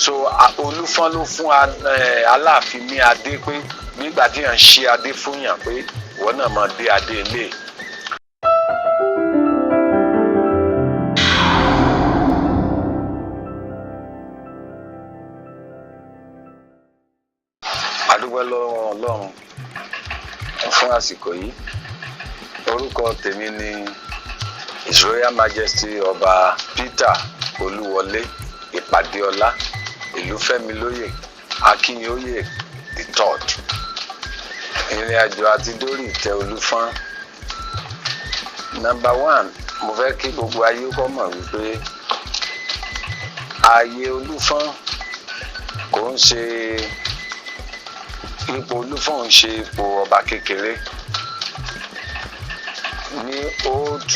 so Olúfọ́n ló fún Aláàfin ní adé pé nígbà tí yàn ń ṣe adé fún yàn pé ìwọ náà máa dé adé ilé. adúpẹ́ lọ́wọ́ Ọlọ́run fún àsìkò yìí. Orúkọ tèmi ni His Royal Majesty Ọba Peter Olúwọlé Ìpàdéọlá Ìlúfẹ́milóyè Akínyóyè the third. Ìrìn àjò àti dórí ìtẹ́ Olúfọ́n. Number one, mo fẹ́ kí gbogbo ayé kó mọ̀ wípé ààyè Olúfọ́n kò ń ṣe ipò Olúfọ́n ń ṣe ipò ọba kékeré ní Old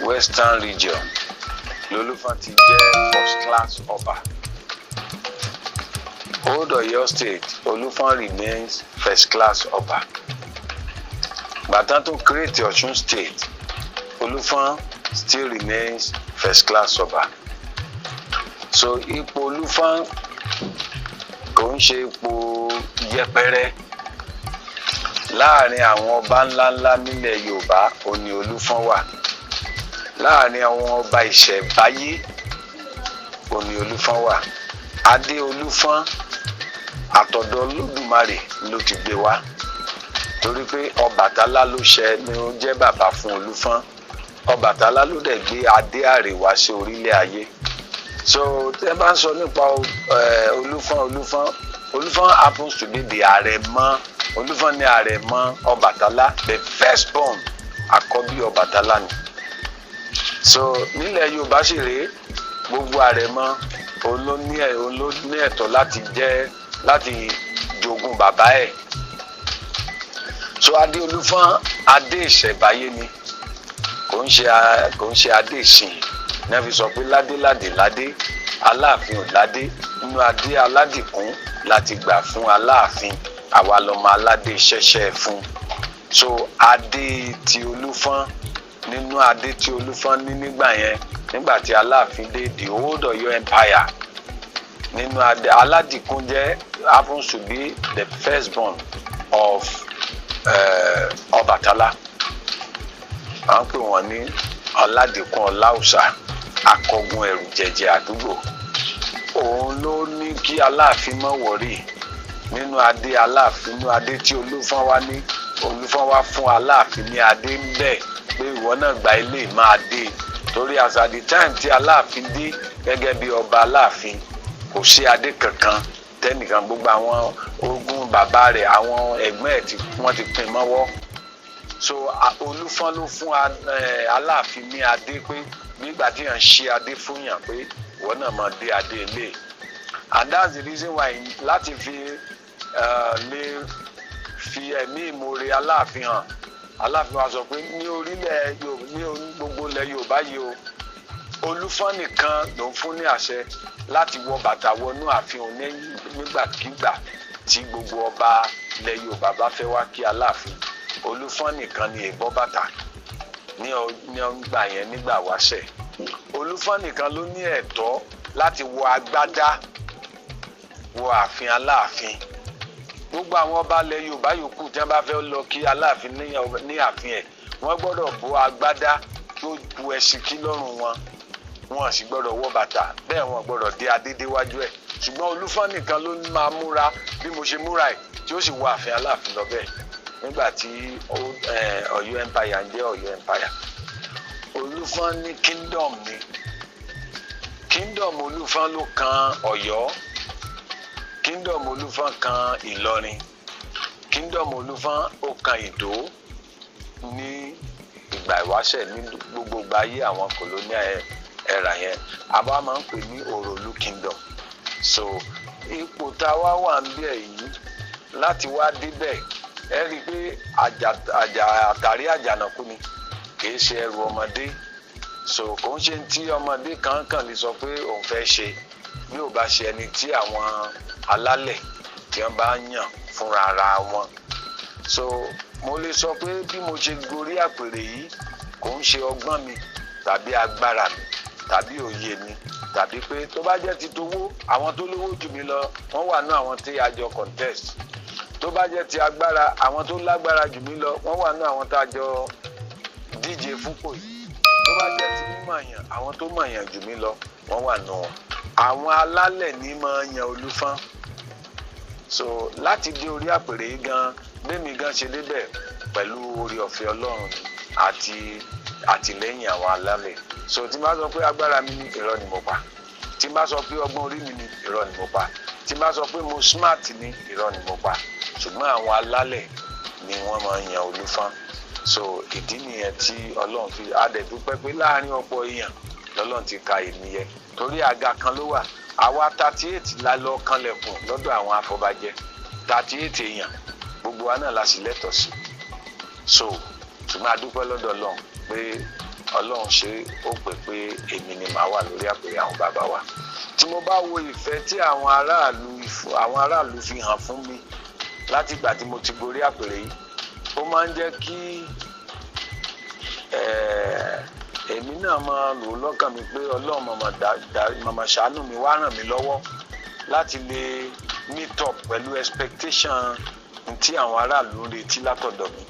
Western Region. Olúfọ́n ti jẹ́ first class ọba. Old Ọ̀yọ́ State, Olúfọ́n remains first class ọba. Bàtán tó create Ọ̀ṣun State, Olúfọ́n still remains first class ọba. So ipò Olúfọ́n kò ń ṣe ipò yẹpẹrẹ. Láàárín àwọn ọba ńláńlá nílẹ̀ Yorùbá òní Olúfọ́n wà. Láàárín àwọn ọba ìṣẹ̀báyé òní Olúfọ́n wà. Adé Olúfọ́n àtọ̀dọ̀ Olódùmarè ló ti gbé wá, torí pé Ọbàtálá ló ni ó jẹ́ bàbá fún Olúfọ́n. Ọbàtálá ló dẹ̀ gbé adé àrè wá sí orílẹ̀ ayé. So tẹ́ bá ń sọ nípa Olúfọ́n happens to be the àrẹ̀mọ. Olúfọ́n ní àrẹ̀mọ Ọbàtálá, the first born, àkọ́bí Ọbàtálá ni. So nílẹ̀ Yorùbá sì rèé, gbogbo àrẹ̀mọ òun ló ní ẹ̀tọ́ láti jogún bàbá ẹ̀. So adé Olúfọ́n adé ìṣẹ̀báyé ni, kò ń ṣe adé ìsìn. Náà fi sọ pé ládé Aláàfin ò ládé, nínú adé aládìkún láti gbà fún Aláàfin, àwa lọmọ aládé ṣẹ̀ṣẹ̀ fún. So adé ti Olúfọ́n, nínú adé tí Olúfọ́n ní nígbà yẹn, nígbà tí Aláàfin dé the Old Ọ̀yọ́ Empire, nínú adé aládìkún happens to be the firstborn of Ọbàtálá. À ń pè wọ́n ní Ọládìkún Ọláùṣà, akọgun ẹ̀rù jẹ̀jẹ̀ àdúgbò. Òun ló ní kí Aláàfin má wọ̀rí. Nínú adé Aláàfin, nínú adé tí Olúfọ́n wá ní, Olúfọ́n wá fún Aláàfin ní adé ń bẹ̀ pé ìwọ náà gba ilé máa dé. Torí as at the time tí Aláàfin dé gẹ́gẹ́ bí ọba Aláàfin, kò sí adé kankan tẹ́nìkan, gbogbo àwọn ogún bàbá rẹ̀, àwọn ẹ̀gbọ́n ẹ̀ tí wọ́n ti pín mọ́wọ́. So Olúfọ́n ló fún Aláàfin ní adé pé nígbà tí yàn ń ṣe adé fún yàn pé ìwọ náà máa dé adé ilé. And that's the reason why láti lè fi ẹ̀mí ìmoore Aláàfin hàn. Aláàfin wa sọ pé ní gbogbo ilẹ̀ Yorùbá yìí o, Olúfọ́n nìkan ló ń fún ní àṣẹ láti wọ bàtà wọnú ààfin òun nígbàkigbà tí gbogbo ọba ilẹ̀ Yorùbá bá fẹ́ wá kí Aláàfin. Olúfọ́n nìkan ni èèbọ́ bàtà ní ọgbà yẹn nígbà wáṣẹ̀. Olúfọ́n nìkan ló ní ẹ̀tọ́ láti wọ agbádá wọ ààfin Aláàfin. Gbogbo àwọn ọba ilẹ̀ Yorùbá yòókù tí wọ́n bá fẹ́ lọ kí Aláàfin ní ààfin ẹ̀, wọ́n gbọ́dọ̀ bọ́ agbádá tó bu ẹṣin kí lọ́rùn wọn. Wọ́n sì gbọ́dọ̀ wọ bàtà, bẹ́ẹ̀ wọ́n gbọ́dọ̀ dé adé déwájú ẹ̀. Ṣùgbọ́n Olúfọ́n nìkan ló máa múra bí mo ṣe múra ẹ̀, tí ó sì wọ ààfin Aláàfin lọ bẹ́ẹ̀. Nígbà tí Ọ̀yọ́ Empire ń jẹ́ Ọ̀yọ́ Empire, Olúfọ́n ní kingdom ni. Kingdom Olúfọ́n ló kan Ọ̀yọ́, kingdom Olúfọ́n kan Ìlọrin, kingdom Olúfọ́n ó kan Ìdó ní ìgbà ìwáṣẹ̀ ní gbogbo ìgbà ayé àwọn colonial era yẹn. Àwa máa ń pè ní Òròlú kingdom. So ipò tá a wá wà ń bẹ̀ yìí láti wá débẹ̀, ẹ rí i pé àtàrí àjànàkú ni, kì í ṣe ẹrù ọmọdé. So kò ń ṣe tí ọmọdé kankan lè sọ pé òun fẹ́ ṣe, bí ò bá ṣe ẹni tí àwọn alálẹ̀ tí wọ́n bá yàn fúnra ara wọn. So mo lè sọ pé bí mo ṣe gorí àpèrè yìí kò ń ṣe ọgbọ́n mi tàbí agbára mi, tàbí òye ni, tàbí pé tó bá jẹ́ ti towó, àwọn tó lówó jù mí lọ wọ́n wà nú àwọn tí a jọ contest. Tó bá jẹ́ ti agbára, àwọn tó lágbára jù mí lọ wọ́n wà nú àwọn tá a jọ díje fúnpò yìí. Tó bá jẹ́ ti mímọ̀yàn, àwọn tó mọ̀yàn jù mí lọ wọ́n wà nú wọn. Àwọn alálẹ̀ ní máa yan olúfọ́n. So láti dé orí àpèrè yìí gan, bẹ́ẹ̀mi gan ṣe débẹ̀ pẹ̀lú oore ọ̀fẹ́ Ọlọ́run àti àtìlẹ́yìn àwọn alálẹ̀. So tí n bá sọ pé agbára mi ní, irọ́ ni mo pa. Tí n bá sọ pé ọgbọ́n orí mi ní, irọ́ ni mo pa. Tí n bá sọ pé mo smart ní, irọ́ ni mo pa. Ṣùgbọ́n àwọn alálẹ̀ ni wọ́n máa ń yan olúfọ́n. So ìdí nìyẹn tí Ọlọ́run fi adẹ̀dúpẹ́ pé láàrin ọ̀pọ̀ èèyàn lọ́lọ́run ti ka èmi yẹ. Torí àga kan ló wà. Àwa 38 la lọ kanlẹ̀kùn lọ́dọ̀ àwọn afọbajẹ. 38 èèyàn gbogbo wa náà la sì lẹ́tọ̀ọ́ sí. So ṣùgbọ́n a dúpẹ́ lọ́dọ̀ Ọlọ́run pé Ọlọ́run ṣe ó pè pé èmi ni màá wà lórí àpèrè àwọn bàbá wa. Tí mo bá wo ìfẹ́ tí àwọn aráàlú fi hàn fún mi láti ìgbà tí mo ti gorí àpèrè yìí, ó máa ń jẹ́ kí èmi náà máa rò lọ́kàn mi pé Ọlọ́run màmá ṣàánú mi, wá ràn mí lọ́wọ́ láti lè meet up pẹ̀lú expectation tí àwọn aráàlú ń retí látọ̀dọ̀ mi.